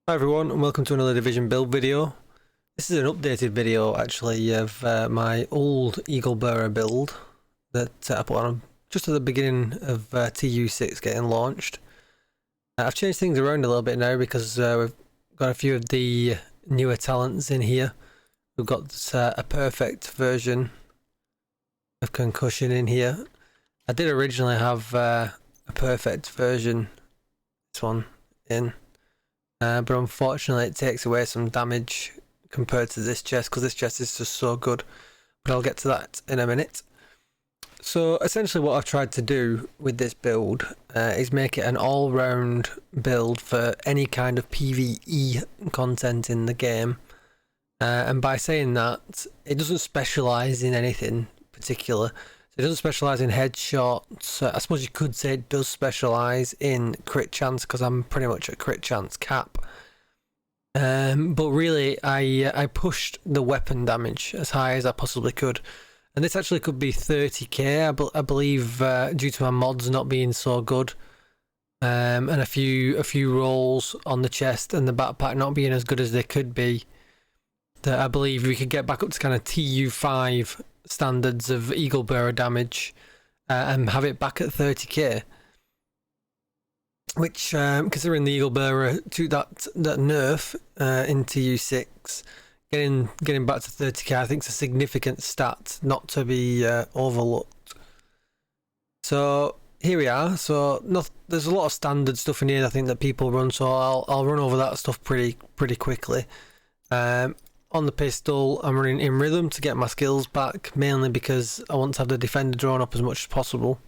Hi everyone, and welcome to another Division build video. This is an updated video actually of my old Eagle Bearer build that I put on just at the beginning of TU6 getting launched. I've changed things around a little bit now because we've got a few of the newer talents in here. We've got a perfect version of concussion in here. I did originally have a perfect version, this one, in. But unfortunately it takes away some damage compared to this chest because this chest is just so good, but I'll get to that in a minute. So essentially what I've tried to do with this build is make it an all-round build for any kind of PvE content in the game, and by saying that, it doesn't specialise in anything particular. It doesn't specialise in headshots. I suppose you could say it does specialise in crit chance because I'm pretty much at crit chance cap. But really, I pushed the weapon damage as high as I possibly could. And this actually could be 30k, I believe, due to my mods not being so good. And a few rolls on the chest and the backpack not being as good as they could be. That I believe we could get back up to kind of TU5 standards of Eagle Bearer damage and have it back at 30k, which considering the Eagle Bearer to that nerf in TU6, getting back to 30k I think is a significant stat not to be overlooked. So here we are. So there's a lot of standard stuff in here I think that people run, so I'll run over that stuff pretty quickly. On the pistol, I'm running in rhythm to get my skills back, mainly because I want to have the defender drawn up as much as possible.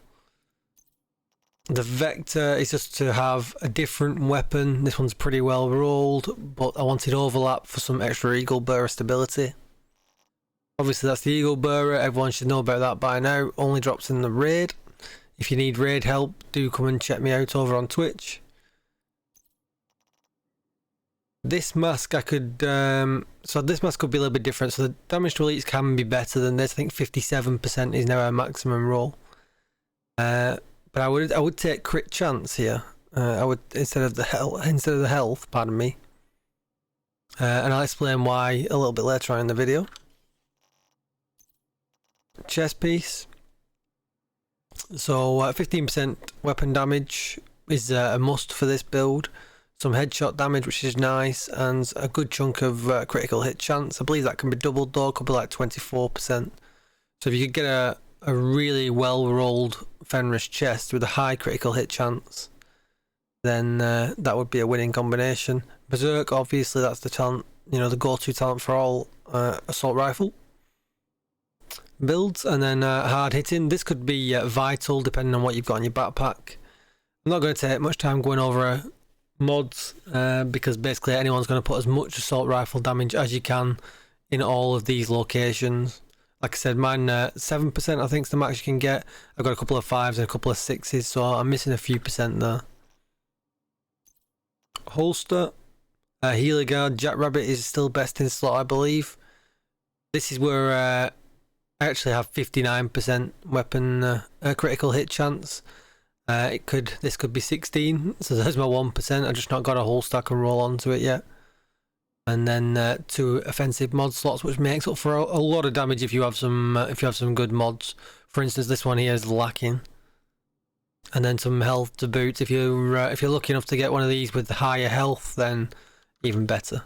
The vector is just to have a different weapon. This one's pretty well rolled, but I wanted overlap for some extra Eagle Bearer stability. Obviously that's the Eagle Bearer, everyone should know about that by now. Only drops in the raid. If you need raid help, do come and check me out over on Twitch. This mask I could, so this mask could be a little bit different. So the damage to elites can be better than this. I think 57% is now our maximum roll. But I would take crit chance here. I would instead of the health. Pardon me. And I'll explain why a little bit later on in the video. Chest piece. So 15% weapon damage is a must for this build. Some headshot damage, which is nice, and a good chunk of critical hit chance. I believe that can be doubled though, could be like 24%. So if you could get a really well rolled Fenris chest with a high critical hit chance, then that would be a winning combination. Berserk, obviously that's the talent, the go-to talent for all assault rifle builds. And then hard hitting, this could be vital depending on what you've got in your backpack. I'm not going to take much time going over mods because basically anyone's going to put as much assault rifle damage as you can in all of these locations. Like I said, mine 7% I think is the max you can get. I've got a couple of 5s and a couple of 6s, so I'm missing a few percent there. Holster, healer guard, Jackrabbit is still best in slot I believe. This is where I actually have 59% weapon critical hit chance. This could be 16, so there's my 1%. I've just not got a holster I can roll onto it yet. And then 2 offensive mod slots, which makes up for a lot of damage if you have some good mods. For instance, this one here is lacking. And then some health to boot. If you're lucky enough to get one of these with higher health, then even better.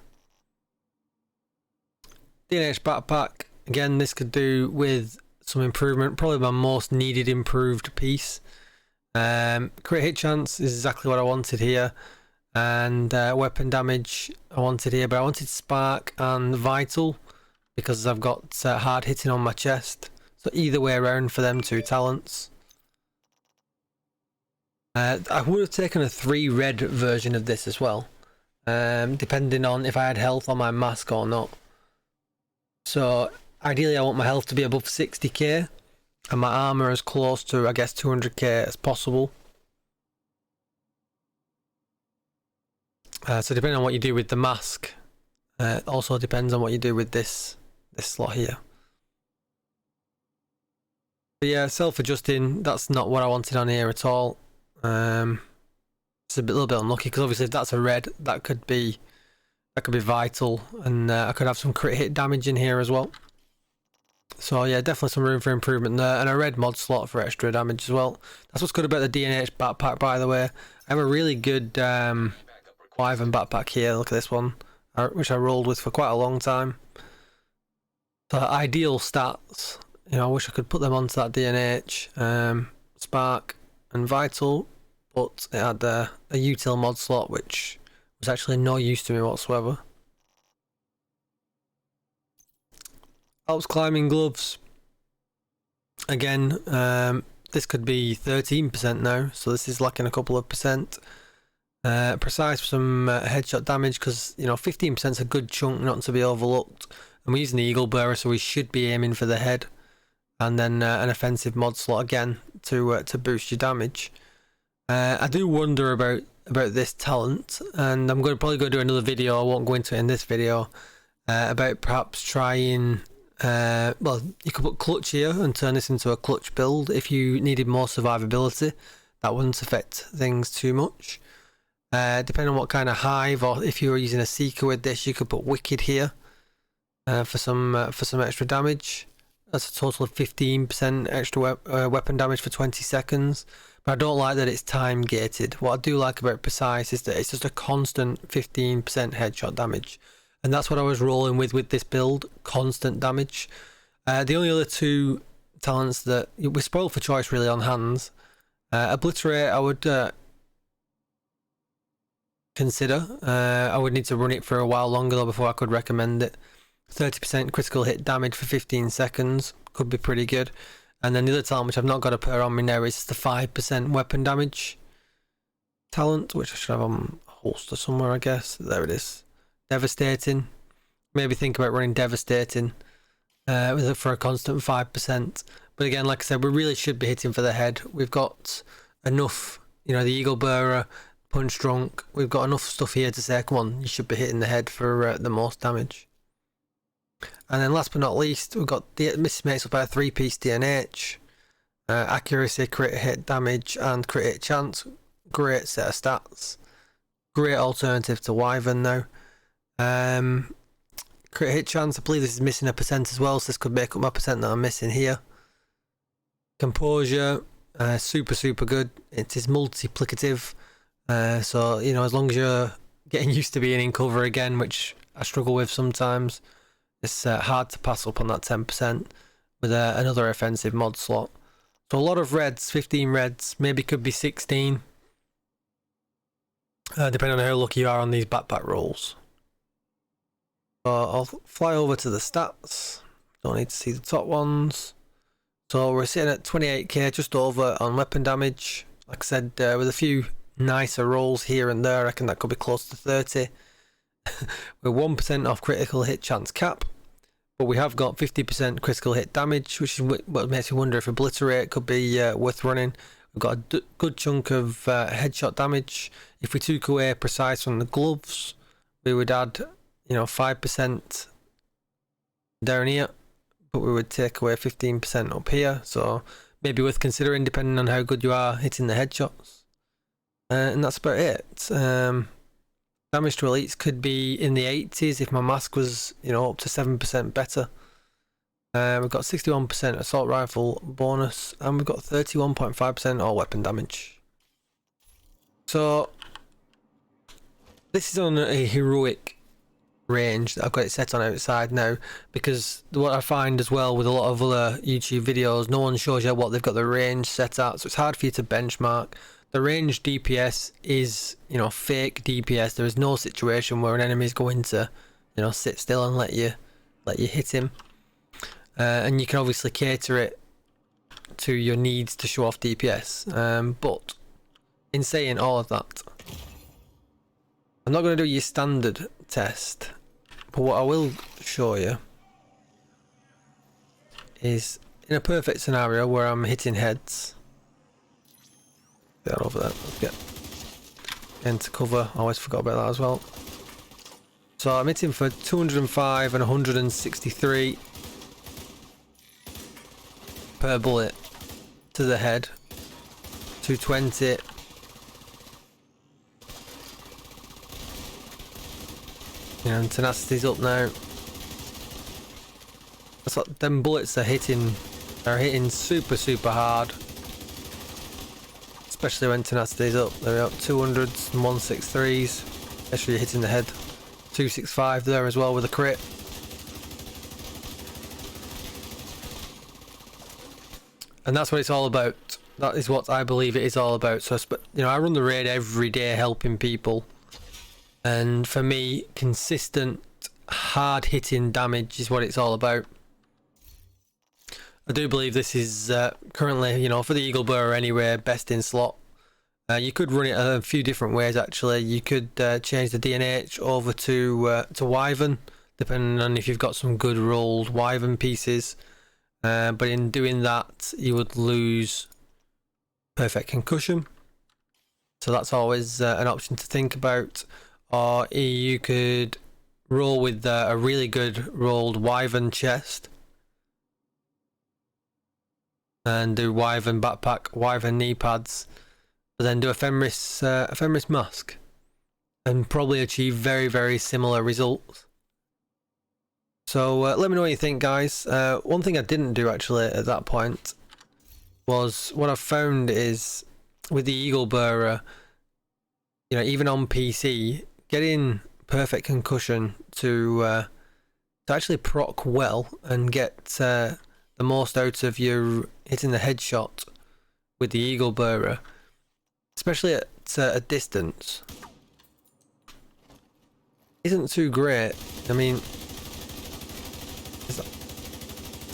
DNH backpack. Again, this could do with some improvement. Probably my most needed improved piece. Crit hit chance is exactly what I wanted here, and weapon damage I wanted here, but I wanted spark and vital because I've got hard hitting on my chest, so either way around for them 2 talents. I would have taken a 3 red version of this as well, depending on if I had health on my mask or not. So ideally I want my health to be above 60k and my armor as close to, I guess, 200k as possible. So depending on what you do with the mask, also depends on what you do with this slot here. But yeah, self-adjusting, that's not what I wanted on here at all. It's a little bit unlucky because obviously if that's a red, that could be That could be vital, and I could have some crit hit damage in here as well. So yeah, definitely some room for improvement there, and a red mod slot for extra damage as well. That's what's good about the DNH backpack, by the way. I have a really good Wyvern backpack here. Look at this one, which I rolled with for quite a long time. So ideal stats. You know, I wish I could put them onto that DNH, Spark and Vital, but it had a util mod slot, which was actually no use to me whatsoever. Alps climbing gloves. Again, this could be 13% now, so this is lacking a couple of percent. Precise for some headshot damage, because you know 15% is a good chunk not to be overlooked. And we're using the Eagle Bearer, so we should be aiming for the head. And then an offensive mod slot again to boost your damage. I do wonder about this talent, and I'm probably going to do another video. I won't go into it in this video. About perhaps trying. Well, you could put clutch here and turn this into a clutch build if you needed more survivability. That wouldn't affect things too much. Depending on what kind of hive, or if you were using a seeker with this, you could put wicked here for some extra damage. That's a total of 15% extra weapon damage for 20 seconds. But I don't like that it's time gated. What I do like about precise is that it's just a constant 15% headshot damage. And that's what I was rolling with this build, constant damage. The only other two talents that we're spoiled for choice really on hands. Obliterate I would consider. I would need to run it for a while longer though before I could recommend it. 30% critical hit damage for 15 seconds could be pretty good. And then the other talent, which I've not got to put on me now, is the 5% weapon damage talent, which I should have on holster somewhere, I guess. There it is. Devastating. Maybe think about running Devastating for a constant 5%. But again, like I said, we really should be hitting for the head. We've got enough, you know, the Eagle Bearer, Punch Drunk. We've got enough stuff here to say, come on, you should be hitting the head for the most damage. And then last but not least, we've got the makes up by a 3-piece DNH, accuracy, crit hit damage, and crit hit chance. Great set of stats. Great alternative to Wyvern now. Crit hit chance, I believe this is missing a percent as well, so this could make up my percent that I'm missing here. Composure, super good. It is multiplicative, so you know, as long as you're getting used to being in cover again, which I struggle with sometimes, it's hard to pass up on that 10% with another offensive mod slot. So a lot of reds, 15 reds, maybe could be 16, depending on how lucky you are on these backpack rolls. So I'll fly over to the stats. Don't need to see the top ones. So we're sitting at 28k, just over on weapon damage. Like I said, with a few nicer rolls here and there, I reckon that could be close to 30. We're 1% off critical hit chance cap, but we have got 50% critical hit damage, which is what makes me wonder if Obliterate could be worth running. We've got a good chunk of headshot damage. If we took away precise from the gloves, we would add, you know, 5% down here, but we would take away 15% up here. So maybe worth considering, depending on how good you are hitting the headshots. And that's about it. Damage to elites could be in the 80s if my mask was, you know, up to 7% better. We've got 61% assault rifle bonus, and we've got 31.5% all weapon damage. So this is on a heroic range that I've got it set on outside now, because what I find as well with a lot of other YouTube videos, no one shows you what they've got the range set at, so it's hard for you to benchmark. The range DPS is, you know, fake DPS. There is no situation where an enemy is going to, you know, sit still and let you hit him. And you can obviously cater it to your needs to show off DPS. But in saying all of that, I'm not going to do your standard test. But what I will show you is in a perfect scenario where I'm hitting heads. Get over there. Let's get into cover. I always forgot about that as well. So I'm hitting for 205 and 163 per bullet to the head. 220. You know, and tenacity's up now. That's what them bullets are hitting super hard. Especially when tenacity's up. They're up 200s and 163s. Especially hitting the head. 265 there as well with a crit. And that's what it's all about. That is what I believe it is all about. So, you know, I run the raid every day helping people. And for me, consistent, hard-hitting damage is what it's all about. I do believe this is currently, you know, for the Eagle Bearer anyway, best in slot. You could run it a few different ways actually. You could change the DNH over to Wyvern, depending on if you've got some good rolled Wyvern pieces. But in doing that, you would lose perfect concussion. So that's always an option to think about. Or you could roll with a really good rolled Wyvern chest. And do Wyvern backpack, Wyvern knee pads, but then do a Fenris mask, and probably achieve very similar results. So let me know what you think, guys. One thing I didn't do actually at that point was what I've found is with the Eagle Bearer, you know, even on PC, getting perfect concussion to actually proc well and get the most out of your hitting the headshot with the Eagle Bearer, especially at a distance, isn't too great. I mean, it's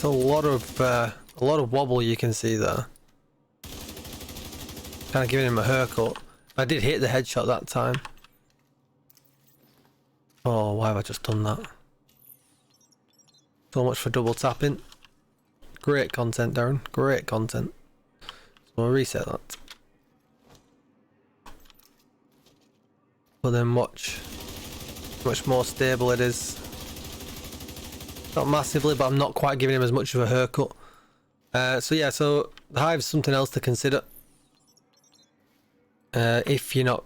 a lot of wobble you can see there. Kind of giving him a haircut. I did hit the headshot that time. Oh, why have I just done that? So much for double tapping. Great content, Darren. Great content. So I'll reset that. But then watch how much more stable it is. Not massively, but I'm not quite giving him as much of a haircut. So yeah, so the hive's something else to consider. If you're not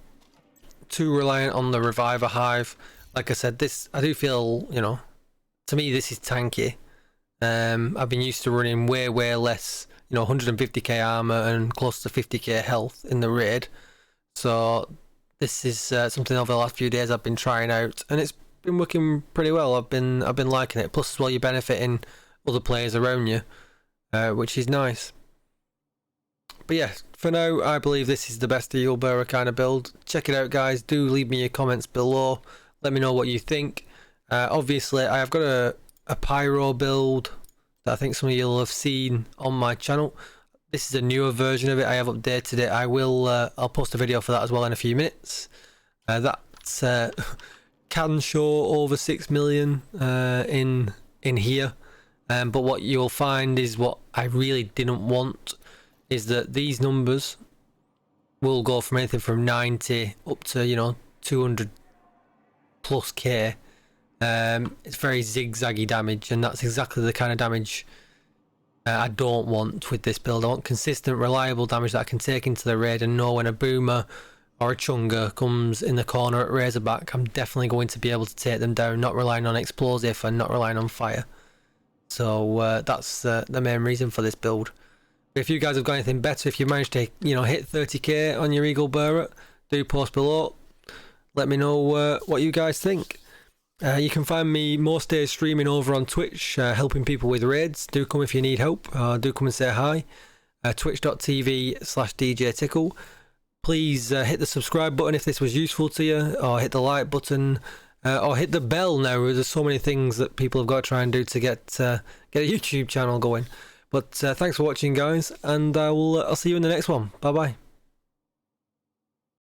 too reliant on the reviver hive. Like I said, this, I do feel, you know, to me this is tanky. I've been used to running way less, you know, 150k armor and close to 50k health in the raid. So this is something over the last few days I've been trying out, and it's been working pretty well. I've been liking it. Plus as well, you're benefiting other players around you, which is nice. But yeah, for now I believe this is the best Eagle Bearer kind of build. Check it out, guys. Do leave me your comments below. Let me know what you think. Obviously I have got a pyro build that I think some of you will have seen on my channel. This is a newer version of it. I have updated it. I'll post a video for that as well in a few minutes. That can show over 6 million in here, but what you'll find is what I really didn't want is that these numbers will go from anything from 90 up to, you know, 200 plus K. It's very zigzaggy damage, and that's exactly the kind of damage I don't want with this build. I want consistent, reliable damage that I can take into the raid and know when a boomer or a chunga comes in the corner at Razorback, I'm definitely going to be able to take them down, not relying on explosive and not relying on fire. So that's the main reason for this build. But if you guys have got anything better, if you managed to, you know, hit 30k on your Eagle Bearer, do post below. Let me know what you guys think. You can find me most days streaming over on Twitch, helping people with raids. Do come if you need help. Do come and say hi. Twitch.tv/DJTICKLE. Please hit the subscribe button if this was useful to you, or hit the like button, or hit the bell now. There's so many things that people have got to try and do to get a YouTube channel going. But thanks for watching, guys, and I'll see you in the next one. Bye bye.